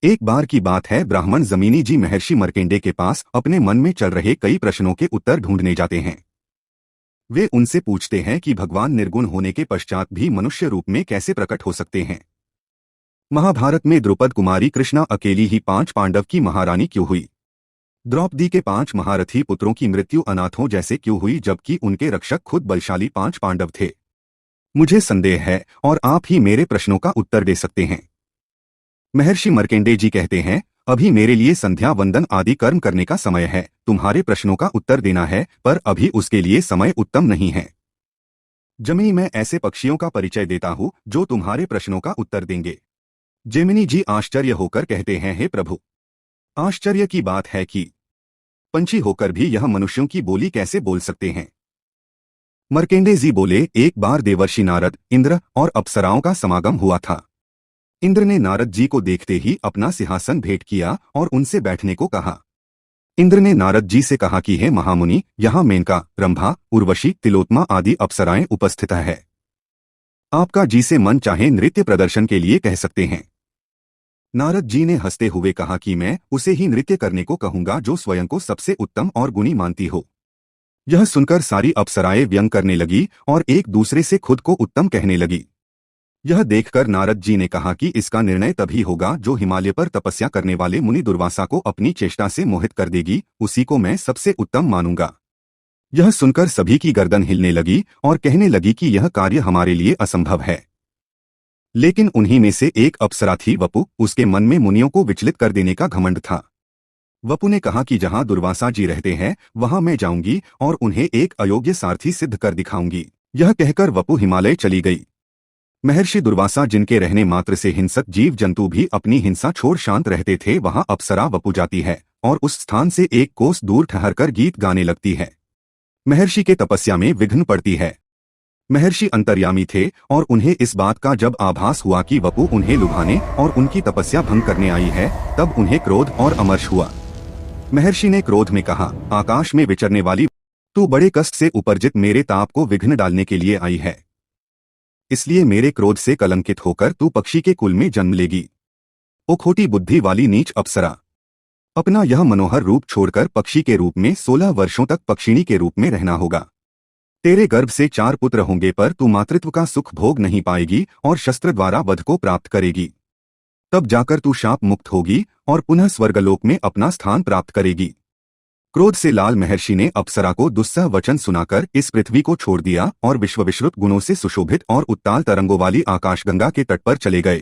एक बार की बात है, ब्राह्मण जमीनी जी महर्षि मार्कंडेय के पास अपने मन में चल रहे कई प्रश्नों के उत्तर ढूंढने जाते हैं। वे उनसे पूछते हैं कि भगवान निर्गुण होने के पश्चात भी मनुष्य रूप में कैसे प्रकट हो सकते हैं। महाभारत में द्रुपद कुमारी कृष्णा अकेली ही 5 पांडव की महारानी क्यों हुई? द्रौपदी के 5 महारथी पुत्रों की मृत्यु अनाथों जैसे क्यों हुई, जबकि उनके रक्षक खुद बलशाली 5 पांडव थे? मुझे संदेह है और आप ही मेरे प्रश्नों का उत्तर दे सकते हैं। महर्षि मार्कंडेय जी कहते हैं, अभी मेरे लिए संध्या वंदन आदि कर्म करने का समय है, तुम्हारे प्रश्नों का उत्तर देना है, पर अभी उसके लिए समय उत्तम नहीं है। जमिनी, मैं ऐसे पक्षियों का परिचय देता हूँ जो तुम्हारे प्रश्नों का उत्तर देंगे। जेमिनी जी आश्चर्य होकर कहते हैं, हे प्रभु, आश्चर्य की बात है कि पंछी होकर भी यह मनुष्यों की बोली कैसे बोल सकते हैं? मार्कंडेय जी बोले, एक बार देवर्षि नारद, इंद्र और अप्सराओं का समागम हुआ था। इंद्र ने नारद जी को देखते ही अपना सिंहासन भेंट किया और उनसे बैठने को कहा। इंद्र ने नारद जी से कहा कि हे महामुनि, यहाँ मेनका, रंभा, उर्वशी, तिलोत्मा आदि अप्सराएं उपस्थित है। आपका जी से मन चाहे नृत्य प्रदर्शन के लिए कह सकते हैं। नारद जी ने हंसते हुए कहा कि मैं उसे ही नृत्य करने को कहूंगा जो स्वयं को सबसे उत्तम और गुणी मानती हो। यह सुनकर सारी अप्सराएं व्यंग करने लगी और एक दूसरे से खुद को उत्तम कहने लगी। यह देखकर नारद जी ने कहा कि इसका निर्णय तभी होगा जो हिमालय पर तपस्या करने वाले मुनि दुर्वासा को अपनी चेष्टा से मोहित कर देगी, उसी को मैं सबसे उत्तम मानूंगा। यह सुनकर सभी की गर्दन हिलने लगी और कहने लगी कि यह कार्य हमारे लिए असंभव है। लेकिन उन्हीं में से एक अप्सरा थी वपु, उसके मन में मुनियों को विचलित कर देने का घमंड था। वपु ने कहा कि जहां दुर्वासा जी रहते हैं वहां मैं जाऊंगी और उन्हें एक अयोग्य सारथी सिद्ध कर दिखाऊंगी। यह कहकर वपु हिमालय चली गई। महर्षि दुर्वासा, जिनके रहने मात्र से हिंसक जीव जंतु भी अपनी हिंसा छोड़ शांत रहते थे, वहां अप्सरा वपु जाती है और उस स्थान से एक कोस दूर ठहरकर गीत गाने लगती है। महर्षि के तपस्या में विघ्न पड़ती है। महर्षि अंतर्यामी थे और उन्हें इस बात का जब आभास हुआ कि वपु उन्हें लुभाने और उनकी तपस्या भंग करने आई है, तब उन्हें क्रोध और अमर्ष हुआ। महर्षि ने क्रोध में कहा, आकाश में विचरने वाली तू बड़े कष्ट से उपर्जित मेरे ताप को विघ्न डालने के लिए आई है, इसलिए मेरे क्रोध से कलंकित होकर तू पक्षी के कुल में जन्म लेगी। ओ खोटी बुद्धि वाली नीच अप्सरा, अपना यह मनोहर रूप छोड़कर पक्षी के रूप में 16 वर्षों तक पक्षिणी के रूप में रहना होगा। तेरे गर्भ से 4 पुत्र होंगे, पर तू मातृत्व का सुख भोग नहीं पाएगी और शस्त्र द्वारा वध को प्राप्त करेगी। तब जाकर तू शाप मुक्त होगी और पुनः स्वर्गलोक में अपना स्थान प्राप्त करेगी। क्रोध से लाल महर्षि ने अप्सरा को दुस्सह वचन सुनाकर इस पृथ्वी को छोड़ दिया और विश्वविश्रुत गुणों से सुशोभित और उत्ताल तरंगों वाली आकाशगंगा के तट पर चले गए।